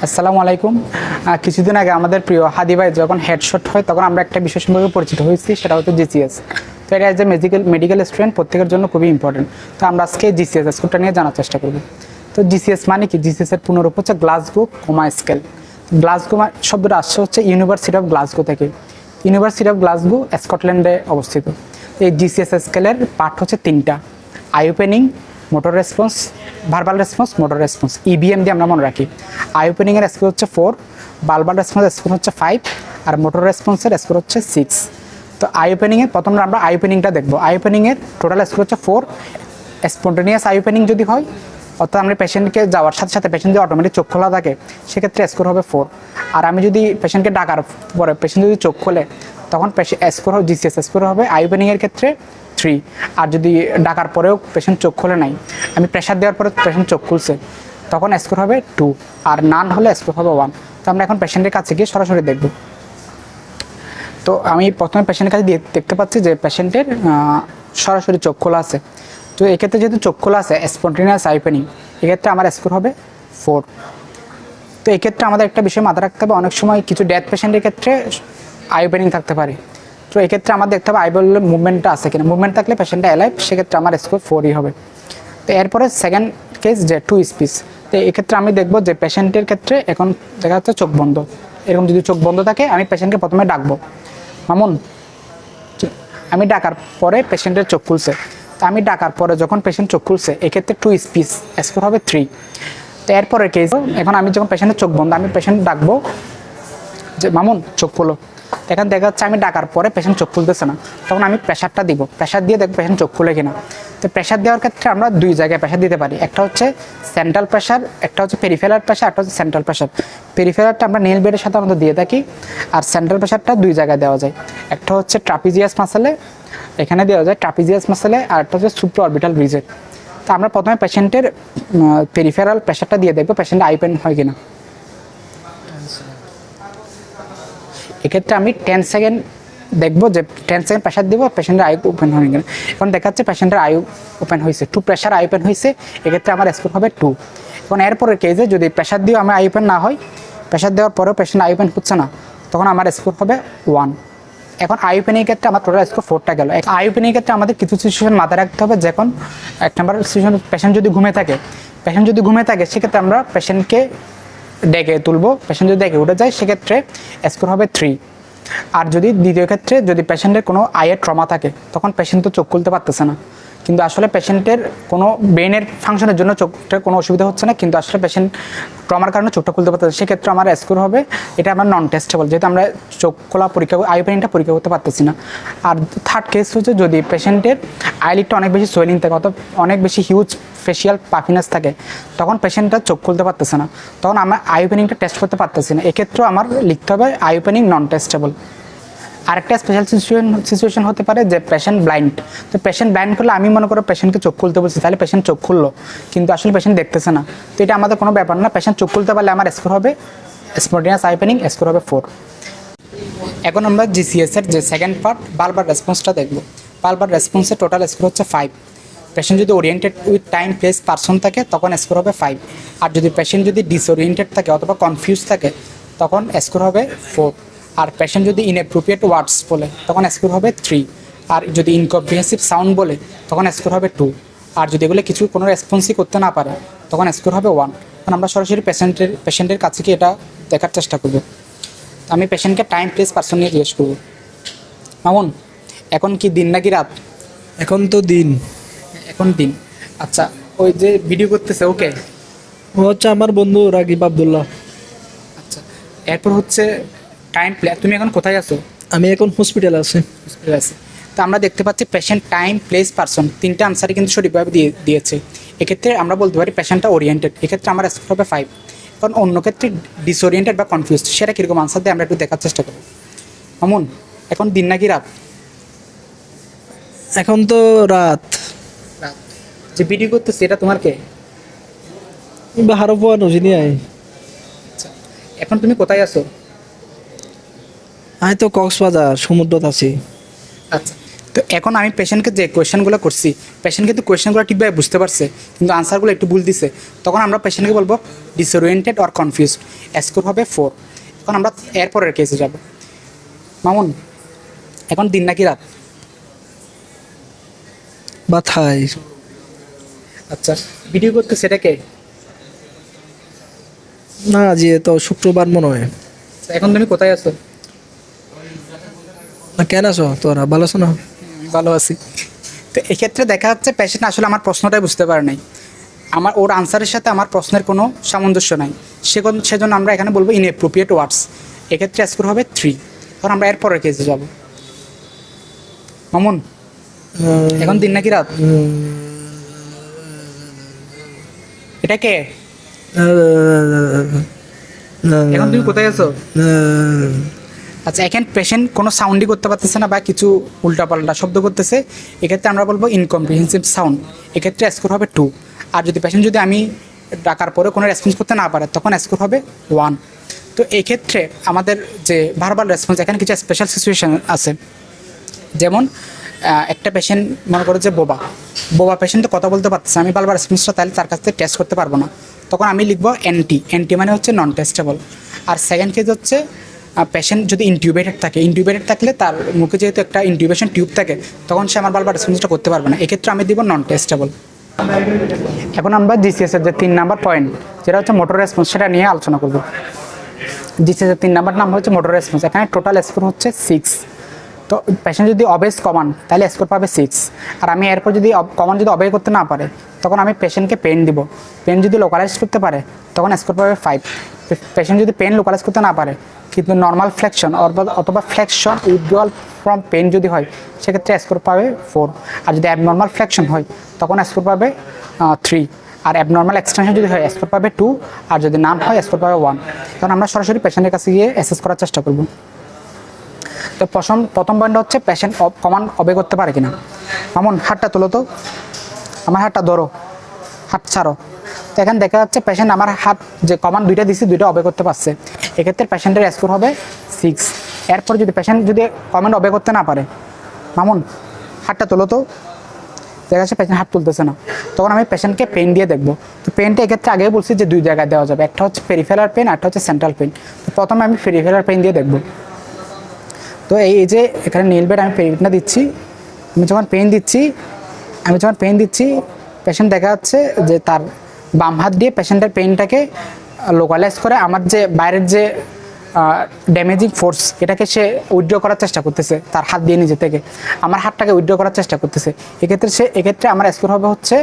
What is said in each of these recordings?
আসসালামু আলাইকুম। কিছুদিন আগে আমাদের প্রিয় হাদি ভাই যখন হেডশট হয় তখন আমরা একটা বিষয় সম্পর্কে পরিচিত হয়েছি, সেটা হচ্ছে জিসিএস। তো এটা অ্যাজ এ মেডিকেল স্টুডেন্ট প্রত্যেকের জন্য খুবই ইম্পর্টেন্ট। তো আমরা আজকে জিসিএস স্কোরটা নিয়ে জানার চেষ্টা করব। তো জিসিএস মানে কি? জিসিএস এর পুনরূপ হচ্ছে গ্লাসগো কোমা স্কেল। গ্লাসগো শব্দটা আসছে হচ্ছে ইউনিভার্সিটি অফ গ্লাসগো থেকে। ইউনিভার্সিটি অফ গ্লাসগো স্কটল্যান্ডে অবস্থিত। এই জিসিএস স্কেলের পার্ট হচ্ছে তিনটা: I opening, motor response, verbal response, motor response, IBM দিয়ে আমরা মনে রাখি। আই ওপেনিংয়ের স্কোর হচ্ছে 4, ভার্বাল রেসপন্সের স্কোর হচ্ছে 5, আর মোটর রেসপন্সের স্কোর হচ্ছে 6। তো আই ওপেনিংয়ে প্রথম আমরা আই ওপেনিংটা দেখবো। আই ওপেনিংয়ের টোটাল স্কোর হচ্ছে 4। স্পন্টেনিয়াস আই ওপেনিং যদি হয়, অর্থাৎ আমরা পেশেন্টকে যাওয়ার সাথে সাথে পেশেন্ট যদি অটোমেটিক চোখ খোলা থাকে, সেক্ষেত্রে স্কোর হবে 4। আর আমি যদি পেশেন্টকে ডাকার পরে পেশেন্ট যদি চোখ খোলে, তখন স্কোর হবে জিসিএস স্কোর হবে আই ওপেনিংয়ের ক্ষেত্রে 3। আর যদি ডাকার পরেও পেশেন্ট চোখ খোলে নাই, আমি প্রেশার দেওয়ার পরে পেশেন্ট চোখ খুলছে, তখন স্কোর হবে 2। আর নান হলে স্কোর হবে 1। তো আমরা এখন পেশেন্টের কাছে গিয়ে সরাসরি দেখব। তো আমি প্রথমে পেশেন্টের কাছে দেখতে পাচ্ছি যে পেশেন্টের সরাসরি চোখ খোলা আছে। তো এক্ষেত্রে যেহেতু চোখ খোলা আছে, স্পন্টেনিয়াস আই ওপেনিং, এক্ষেত্রে আমার স্কোর হবে 4। তো এক্ষেত্রে আমাদের একটা বিষয় মাথায় রাখতে হবে, অনেক সময় কিছু ডেথ পেশেন্টের ক্ষেত্রে আই ওপেনিং থাকতে পারে। তো এক্ষেত্রে আমার দেখতে হবে আইবলের মুভমেন্টটা আছে কিনা। মুভমেন্ট থাকলে পেশেন্টটা অ্যালাইভ, সেক্ষেত্রে আমার স্কোর 4ই হবে। তো এরপরে সেকেন্ড কেস যে টু স্পিচ। তো এক্ষেত্রে আমি দেখব যে পেশেন্টের ক্ষেত্রে এখন দেখা যাচ্ছে চোখ বন্ধ। এরকম যদি চোখ বন্ধ থাকে, আমি পেশেন্টকে প্রথমে ডাকবো, মামুন। আমি ডাকার পরে পেশেন্টের চোখ খুলছে। তো আমি ডাকার পরে যখন পেশেন্ট চোখ খুলছে, এক্ষেত্রে টু স্পিচ, স্কোর হবে 3। তো এরপরে কেস, এখন আমি যখন পেশেন্টের চোখ বন্ধ, আমি পেশেন্ট ডাকবো যে মামুন চোখ খোলো। এখন দেখা যাচ্ছে আমি ডাকার পরে পেশেন্ট চোখ খুলতেছে না, তখন আমি প্রেশারটা দিব। প্রেশার দিয়ে দেখবো পেশেন্ট চোখ খুলে কিনা। তো প্রেশার দেওয়ার ক্ষেত্রে আমরা দুই জায়গায় প্রেশার দিতে পারি। একটা হচ্ছে সেন্ট্রাল প্রেশার, একটা হচ্ছে পেরিফেরাল প্রেশার, একটা হচ্ছে সেন্ট্রাল প্রেশার। পেরিফেরালটা আমরা নেল বেডের সাথে আমরা দিয়ে থাকি, আর সেন্ট্রাল প্রেশারটা দুই জায়গায় দেওয়া যায়। একটা হচ্ছে ট্রাপিজিয়াস মাসেলে, এখানে দেওয়া যায় ট্রাপিজিয়াস মাসেলে, আর একটা হচ্ছে সুপ্রা অরবিটাল ব্রিজে। তো আমরা প্রথমে পেশেন্টের পেরিফেরাল প্রেশারটা দিয়ে দেখবো পেশেন্টের আই ওপেন হয় কিনা। এক্ষেত্রে আমি 10 সেকেন্ড দেখবো যে 10 সেকেন্ড প্রেশার দিব, পেশেন্টের আই ওপেন হয় কিনা। এখন দেখা যাচ্ছে পেশেন্টের আই ওপেন হয়েছে, 2 প্রেশার আই ওপেন হয়েছে, এক্ষেত্রে আমার স্কোর হবে 2। এখন এরপরের কেসে যদি প্রেশার দিয়েও আমার আই ওপেন না হয়, প্রেশার দেওয়ার পরেও পেশেন্ট আই ওপেন হচ্ছে না, তখন আমার স্কোর হবে 1। এখন আই ওপেনের ক্ষেত্রে আমার টোটাল স্কোর 4টা গেল। আই ওপেনের ক্ষেত্রে আমাদের কিছু সিচুয়েশন মাথায় রাখতে হবে। যখন 1 নম্বর সিচুয়েশন, পেশেন্ট যদি ঘুমে থাকে, সেক্ষেত্রে আমরা পেশেন্টকে ডেকে তুলবো। পেশেন্ট যদি ডেকে উঠে যায়, সেক্ষেত্রে স্কোর হবে 3। আর যদি দ্বিতীয় ক্ষেত্রে যদি পেশেন্টের কোনো আইয়ের ট্রমা থাকে, তখন পেশেন্ট তো চোখ খুলতে পারতেছে না, কিন্তু আসলে পেশেন্টের কোনো ব্রেনের ফাংশনের জন্য চোখটার কোনো অসুবিধা হচ্ছে না, কিন্তু আসলে পেশেন্ট ট্রমার কারণে চোখটা খুলতে পারতেছে, সেক্ষেত্রে আমার স্কোর হবে, এটা আমার নন টেস্টেবল, যেহেতু আমরা চোখ খোলা পরীক্ষা, আই ওপেনিংটা পরীক্ষা করতে পারতেছি না। আর থার্ড কেস হচ্ছে যদি পেশেন্টের আইলিডটা অনেক বেশি সোয়েলিং থাকে, অথবা অনেক বেশি হিউজ ফেশিয়াল পাফিনেস থাকে, তখন পেশেন্টটা চোখ খুলতে পারতেছে না, তখন আমরা আই ওপেনিংটা টেস্ট করতে পারতেছি না। এক্ষেত্রেও আমার লিখতে হবে আই ওপেনিং নন টেস্টেবল। আরেকটা স্পেশাল সিচুয়েশন হতে পারে যে পেশেন্ট ব্লাইন্ড। তো পেশেন্ট ব্লাইন্ড করলে আমি মনে করো পেশেন্টকে চোখ খুলতে বলছি, তাহলে পেশেন্ট চোখ খুললো, কিন্তু আসলে পেশেন্ট দেখতেছে না। তো এটা আমাদের কোনো ব্যাপার না, পেশেন্ট চোখ খুলতে পারলে আমার স্কোর হবে স্পন্টেনিয়াস আই ওপেনিং, স্কোর হবে 4। এখন আমরা জিসিএস এর যে সেকেন্ড পার্ট বারবার রেসপন্সটা দেখবো। বারবার রেসপন্সের টোটাল স্কোর হচ্ছে 5। পেশেন্ট যদি oriented with time place person থাকে, তখন স্কোর হবে 5। আর যদি পেশেন্ট যদি ডিসওরিয়েন্টেড থাকে অথবা কনফিউজ থাকে, তখন স্কোর হবে 4। আর পেশেন্ট যদি ইনঅ্যাপ্রোপ্রিয়েট ওয়ার্ডস বলে, তখন স্কোর হবে 3। আর যদি ইনকম্প্রিহেন্সিভ সাউন্ড বলে, তখন স্কোর হবে 2। আর যদি এগুলো কিছু কোনো রেসপন্সই করতে না পারে, তখন স্কোর হবে 1। কারণ আমরা সরাসরি পেশেন্টের কাছে গিয়ে এটা দেখার চেষ্টা করব। আমি পেশেন্টকে টাইম প্লেস পারসন নিয়ে জিজ্ঞেস করবো, মামুন এখন কি দিন নাকি রাত? এখন তো দিন। এখন দিন। আচ্ছা, ওই যে ভিডিও করতেছে ওকে? ও হচ্ছে আমার বন্ধু রাগিব আব্দুল্লাহ। আচ্ছা, এরপর হচ্ছে টাইম প্লে, তুমি এখন কোথায় আছো? আমি এখন হসপিটালে আছি। হসপিটালে আছি। তো আমরা দেখতে পাচ্ছি পেশেন্ট, টাইম, প্লেস, পারসন, তিনটা আনসারই কিন্তু সঠিকভাবে দিয়েছে। এক্ষেত্রে আমরা বলতে পারি পেশেন্টটা ওরিয়েন্টেড, এক্ষেত্রে আমার স্কোর হবে 5। কারণ অন্য ক্ষেত্রে ডিসওরিয়েন্টেড বা কনফিউজড, সেটা কীরকম আনসার দিয়ে আমরা একটু দেখার চেষ্টা করব। মামুন এখন দিন নাকি রাত? এখন তো রাত। রাত। যে ভিডিও করতেছে এটা তোমার কে? বাহারো পোয়া নজিনি আই। আচ্ছা, এখন তুমি কোথায় আছো? আমি তো কক্সবাজার সমুদ্রত আছি। আচ্ছা, তো এখন আমি পেশেন্টকে যে কোয়েশ্চেনগুলো করছি, পেশেন্ট কিন্তু কোয়েশ্চেনগুলো ঠিকভাবে বুঝতে পারছে কিন্তু আনসারগুলো একটু ভুল দিছে, তখন আমরা পেশেন্টকে বলবো ডিসওরিয়েন্টেড অর কনফিউজড, স্কোর হবে 4। এখন আমরা এরপরের কেসে যাব। মামুন, এখন দিন নাকি রাত? মাথায়। আচ্ছা, ভিডিও করতে সেটা কে? না জি, তো শুক্রবার মনে হয়। আচ্ছা, এখন তুমি কোথায় আছো? না কেন আছো তোরা, ভালো আছো না? ভালো আছি। তো এক্ষেত্রে দেখা যাচ্ছে পেশেন্ট আসলে আমার প্রশ্নটাই বুঝতে পারে নাই, আমার ওর আনসারের সাথে আমার প্রশ্নের কোনো সামঞ্জস্য নাই, সেজন্য আমরা এখানে বলবো ইনঅ্যাপ্রোপ্রিয়েট ওয়ার্ডস। এক্ষেত্রে স্কোর হবে 3। এখন আমরা এরপরের কেসে যাব। মামুন, এখন দিন নাকি রাত? এটা কে? এখন তুমি কোথায় আছো? আচ্ছা, এখানে পেশেন্ট কোনো সাউন্ডই করতে পারতেছে না বা কিছু উল্টাপাল্টা শব্দ করতেছে, এক্ষেত্রে আমরা বলবো ইনকম্প্রিহেন্সিভ সাউন্ড। এক্ষেত্রে স্কোর হবে 2। আর যদি পেশেন্ট যদি আমি ডাকার পরে কোনো রেসপন্স করতে না পারে তখন স্কোর হবে 1। তো এই ক্ষেত্রে আমাদের যে ভার্বাল রেসপন্স, এখানে কিছু স্পেশাল সিচুয়েশন আছে। যেমন একটা পেশেন্ট মনে করো যে বোবা পেশেন্ট তো কথা বলতে পারতেছে, আমি বারবার রেসপন্সটা তাহলে তার কাছ থেকে টেস্ট করতে পারবো না, তখন আমি লিখবো এনটি মানে হচ্ছে নন টেস্টেবল। আর সেকেন্ড কেস হচ্ছে পেশেন্ট যদি ইনটিউবেটেড থাকলে তার মুখে যেহেতু একটা ইনটিউবেশন টিউব থাকে তখন সে আমার বারবার রেসপন্সটা করতে পারবে না, এক্ষেত্রে আমি দিব নন টেস্টেবল। এখন আমরা জিসিএস এর যে 3 নাম্বার পয়েন্ট, যেটা হচ্ছে মোটর রেসপন্স, সেটা নিয়ে আলোচনা করব। জিসিএস এর 3 নাম্বার নাম হচ্ছে মোটর রেসপন্স। এখানে টোটাল স্কোর হচ্ছে 6। তো পেশেন্ট যদি অবেজ কমান তাহলে স্কোর পাবে 6। আর আমি এরপর যদি কমান যদি অবে করতে না পারে তখন আমি পেশেন্টকে পেন দিব। পেন যদি লোকালাইজ করতে পারে তখন স্কোর পাবে 5। পেশেন্ট যদি পেন লোকালাইজ করতে না পারে কিন্তু নর্মাল ফ্লেকশন অথবা ফ্লেকশন উইথড্রয়াল ফ্রম পেন যদি হয় সেক্ষেত্রে স্কোর পাবে 4। আর যদি অ্যাবনর্মাল ফ্লেকশন হয় তখন স্কোর পাবে 3। আর অ্যাবনর্মাল এক্সটেনশন যদি হয় স্কোর পাবে 2। আর যদি নান হয় স্কোর পাবে 1। তখন আমরা সরাসরি পেশেন্টের কাছে গিয়ে অ্যাসেস করার চেষ্টা করব। তো প্রথম পয়েন্ট হচ্ছে পেশেন্ট কমান্ড অবে করতে পারে কিনা। মামুন, হাতটা তোলো তো, আমার হাতটা ধরো, হাত ছাড়ো। তো এখানে দেখা যাচ্ছে পেশেন্ট আমার হাত যে কমান্ড দুইটা দিছি, দুইটা অবে করতে পারছে, এক্ষেত্রে পেশেন্টের স্কোর হবে 6। এরপর যদি পেশেন্ট যদি কমান্ড অবে করতে না পারে, মামুন হাতটা তোলো তো, দেখা যাচ্ছে পেশেন্ট হাত তুলতেছে না, তখন আমি পেশেন্টকে পেন দিয়ে দেখবো। তো পেনটা এক্ষেত্রে আগেই বলছি যে 2 জায়গায় দেওয়া যাবে, একটা হচ্ছে পেরিফেরাল পেন, একটা হচ্ছে সেন্ট্রাল পেন। তো প্রথমে আমি পেরিফেরাল পেন দিয়ে দেখবো। তো এই যে এখানে নীল বেড আমি পেনটা দিচ্ছি, আমি যখন পেন দিচ্ছি পেশেন্ট দেখা যাচ্ছে যে তার বাম হাত দিয়ে পেশেন্টের পেনটাকে লোকালাইজ করে আমার যে বাইরের যে ড্যামেজিং ফোর্স এটাকে সে উইথড্র করার চেষ্টা করতেছে, তার হাত দিয়ে নিজে থেকে আমার হাতটাকে উইথড্র করার চেষ্টা করতেছে। এক্ষেত্রে আমার স্কোর হবে হচ্ছে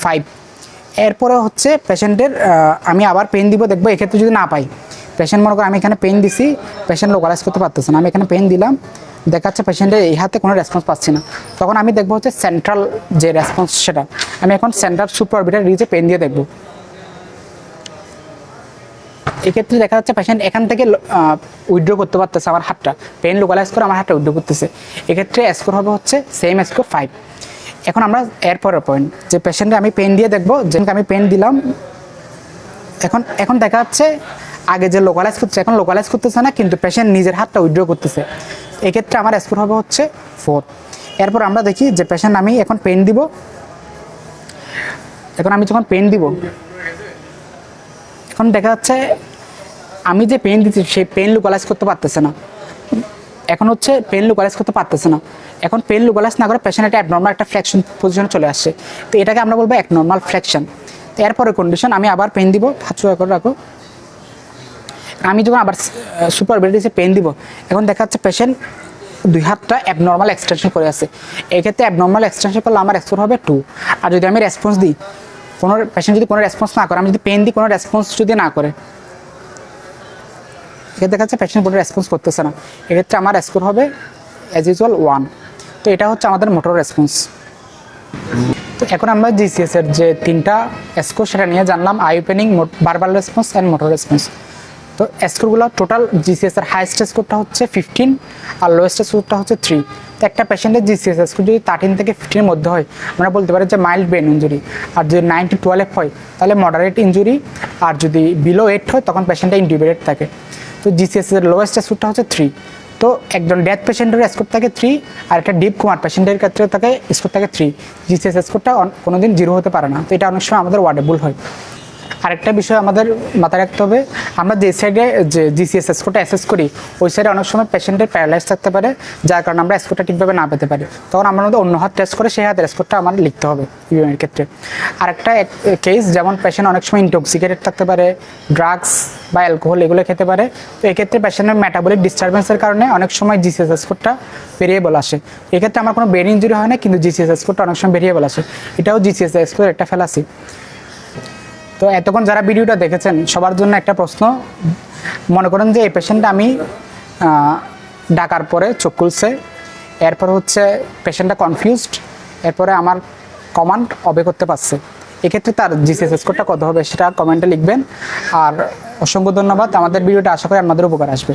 5। এরপরে হচ্ছে পেশেন্টের আমি আবার পেন দিব, দেখবো এক্ষেত্রে যদি না পাই, পেশেন্ট মনে করো আমি এখানে পেন দিছি, পেশেন্ট লোকালাইজ করতে পারতেছে না, আমি এখানে পেন দিলাম, দেখা যাচ্ছে পেশেন্টের এই হাতে কোনো রেসপন্স পাচ্ছি না, তখন আমি দেখবো হচ্ছে সেন্ট্রাল যে রেসপন্স সেটা আমি এখন সেন্ট্রাল সুপারঅরবিটাল রিজে পেন দিয়ে দেখবো। এক্ষেত্রে দেখা যাচ্ছে পেশেন্ট এখান থেকে উইথড্র করতে পারতেছে, আমার হাতটা পেন লোকালাইজ করে আমার হাতটা উইথড্র করতেছে, এক্ষেত্রে স্কোর হবে হচ্ছে সেম স্কোর 5। এখন আমরা এরপরের পয়েন্ট যে পেশেন্টে আমি পেন দিয়ে দেখবো, যে আমি পেন দিলাম, এখন দেখা যাচ্ছে আগে যে লোকালাইজ করছে এখন লোকালাইজ করতেছে না, কিন্তু পেশেন্ট নিজের হাতটা উইথড্র করতেছে, এক্ষেত্রে আমার স্কোর হবে হচ্ছে 4। এরপর আমরা দেখি যে পেশেন্ট আমি এখন পেন দিব, আমি যখন পেন দিব এখন দেখা যাচ্ছে আমি যে পেন দিচ্ছি সেই পেন লোকালাইজ করতে পারতেছে না, এখন হচ্ছে পেন লোকালাইজ করতে পারতেছে না, এখন পেন লোকালাইজ না করে পেশেন্ট একটা অ্যাবনর্মাল একটা ফ্লেকশন পজিশনে চলে আসছে, তো এটাকে আমরা বলবো অ্যাবনর্মাল ফ্লেকশন। তো এরপরে কন্ডিশন আমি আবার পেন দিব, হাত সোজা করে রাখো, আমি যখন আবার সুপারঅরবিটাল পেন দিব এখন দেখা যাচ্ছে পেশেন্ট 2 হাতটা অ্যাবনর্মাল এক্সটেনশন করে আছে, এক্ষেত্রে অ্যাবনর্মাল এক্সটেনশন করলে আমার স্কোর হবে 2। আর যদি আমি রেসপন্স দিই, কোনো পেশেন্ট যদি কোনো রেসপন্স না করে, আমি যদি পেন দিই কোনো রেসপন্স যদি না করে, এক্ষেত্রে দেখা যাচ্ছে পেশেন্ট কোনো রেসপন্স করতেছে না, এক্ষেত্রে আমার স্কোর হবে অ্যাজ ইউজুয়াল 1। তো এটা হচ্ছে আমাদের মোটর রেসপন্স। তো এখন আমরা জিসিএস এর যে 3টা স্কোর সেটা নিয়ে জানলাম, I opening, verbal response and motor response. তো স্কোরগুলো টোটাল জিসিএস এর হাইয়েস্ট স্কোরটা হচ্ছে 15 আর লোয়েস্ট স্কোরটা হচ্ছে 3। তো একটা পেশেন্টের জিসিএস স্কোর যদি 13 থেকে 15 এর মধ্যে হয় আমরা বলতে পারি যে মাইল্ড ব্রেন ইঞ্জুরি, আর যদি 9 to 12 হয় তাহলে মডারেট ইঞ্জুরি, আর যদি বিলো 8 হয় তখন পেশেন্টটা ইনটিউবেটেড থাকে। তো জিসিএস এর লোয়েস্ট স্কোরটা হচ্ছে 3। তো একজন ডেথ পেশেন্টের স্কোর থাকে 3, আর একটা ডিপ কোমার পেশেন্টের ক্ষেত্রে থাকে স্কোর থাকে 3। জিসিএস স্কোরটা কোনোদিন 0 হতে পারে না, তো এটা অনেক সময় আমাদের ওয়ার্ডে ভুল হয়। আরেকটা বিষয় আমাদের মাথায় রাখতে হবে, আমরা যে সাইডে যে জিসিএস স্কোরটা অ্যাসেস করি ওই সাইডে অনেক সময় পেশেন্টের প্যারালাইজ থাকতে পারে, যার কারণে আমরা স্কোরটা ঠিকভাবে না পেতে পারি। তখন আমরা অন্য হাত টেস্ট করে সেই হাতের স্কোরটা আমার লিখতে হবে ইউএমের ক্ষেত্রে। আরেকটা কেস, যেমন পেশেন্ট অনেক সময় ইনটক্সিকেটেড থাকতে পারে, ড্রাগস বা অ্যালকোহল এগুলো খেতে পারে, তো এক্ষেত্রে পেশেন্টের মেটাবলিক ডিস্টারবেন্সের কারণে অনেক সময় জিসিএস স্কোরটা ভেরিয়েবল আসে। এক্ষেত্রে আমার কোনো ব্রেন ইঞ্জুরি হয় না, কিন্তু জিসিএস স্কোরটা অনেক সময় ভেরিয়েবল আসে, এটাও জিসিএস স্কোর একটা ফেলাসি। তো এতক্ষণ যারা ভিডিওটা দেখেছেন সবার জন্য একটা প্রশ্ন, মনে করেন যে এই পেশেন্টটা আমি ডাকার পরে চোখ খুলছে, এরপর হচ্ছে পেশেন্টটা কনফিউজড, এরপরে আমার কমান্ড অবে করতে পারছে, এক্ষেত্রে তার জিসিএস স্কোরটা কত হবে সেটা কমেন্টে লিখবেন। আর অসংখ্য ধন্যবাদ, আমাদের ভিডিওটা আশা করি আপনাদের উপকার আসবে।